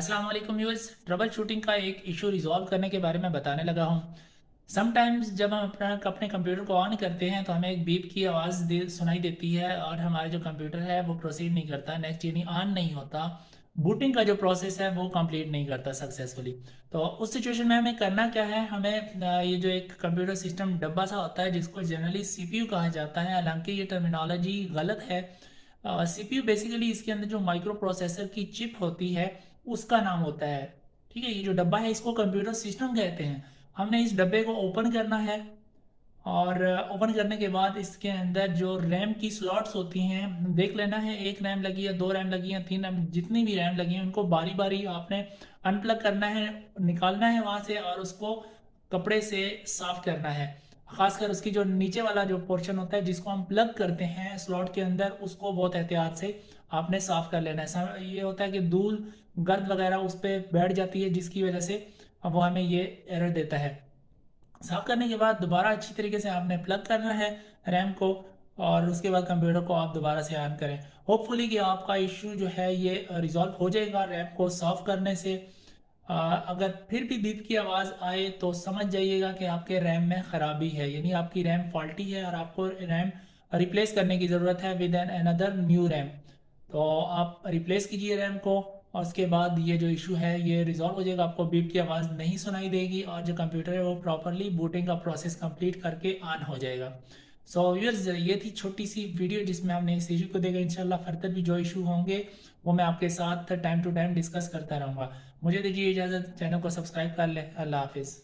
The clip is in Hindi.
अस्सलाम वालेकुम व्यूअर्स। ट्रबल शूटिंग का एक इशू रिजॉल्व करने के बारे में बताने लगा हूँ। समटाइम्स जब हम अपने कंप्यूटर को ऑन करते हैं तो हमें एक बीप की आवाज़ सुनाई देती है और हमारा जो कंप्यूटर है वो प्रोसीड नहीं करता, नेक्स्ट यानी ऑन नहीं होता, बूटिंग का जो प्रोसेस है वो कंप्लीट नहीं करता सक्सेसफुली। तो उस सिचुएशन में हमें करना क्या है, हमें ये जो एक कंप्यूटर सिस्टम डब्बा सा होता है जिसको जनरली सीपीयू कहा जाता है, हालांकि ये टर्मिनोलॉजी गलत है। सीपीयू बेसिकली इसके अंदर जो माइक्रो प्रोसेसर की चिप होती है उसका नाम होता है। ठीक है, ये जो डब्बा है इसको कंप्यूटर सिस्टम कहते हैं। हमने इस डब्बे को ओपन करना है और ओपन करने के बाद इसके अंदर जो रैम की स्लॉट्स होती हैं देख लेना है, एक रैम लगी है, दो रैम लगी है, तीन रैम, जितनी भी रैम लगी है उनको बारी बारी आपने अनप्लग करना है, निकालना है वहाँ से और उसको कपड़े से साफ करना है। खासकर उसकी जो नीचे वाला जो पोर्शन होता है जिसको हम प्लग करते हैं स्लॉट के अंदर, उसको बहुत एहतियात से आपने साफ कर लेना है। ये होता है कि धूल गर्द वगैरह उस पर बैठ जाती है जिसकी वजह से अब वो हमें ये एरर देता है। साफ करने के बाद दोबारा अच्छी तरीके से आपने प्लग करना है रैम को और उसके बाद कंप्यूटर को आप दोबारा से ऑन करें। होपफुली कि आपका इशू जो है ये रिजॉल्व हो जाएगा रैम को साफ करने से। अगर फिर भी बीप की आवाज़ आए तो समझ जाइएगा कि आपके रैम में ख़राबी है, यानी आपकी रैम फॉल्टी है और आपको रैम रिप्लेस करने की ज़रूरत है with an another new RAM. तो आप रिप्लेस कीजिए रैम को और उसके बाद ये जो इशू है ये रिजॉल्व हो जाएगा, आपको बीप की आवाज़ नहीं सुनाई देगी और जो कंप्यूटर है वो प्रॉपरली बूटिंग का प्रोसेस कंप्लीट करके ऑन हो जाएगा। सो व्यूअर्स, ये थी छोटी सी वीडियो जिसमें हमने इस इशू को देखा। इंशाल्लाह फर्दर भी जो इशू होंगे वो मैं आपके साथ टाइम टू टाइम डिस्कस करता रहूँगा। मुझे दीजिए इजाज़त, चैनल को सब्सक्राइब कर लें। अल्लाह हाफिज़।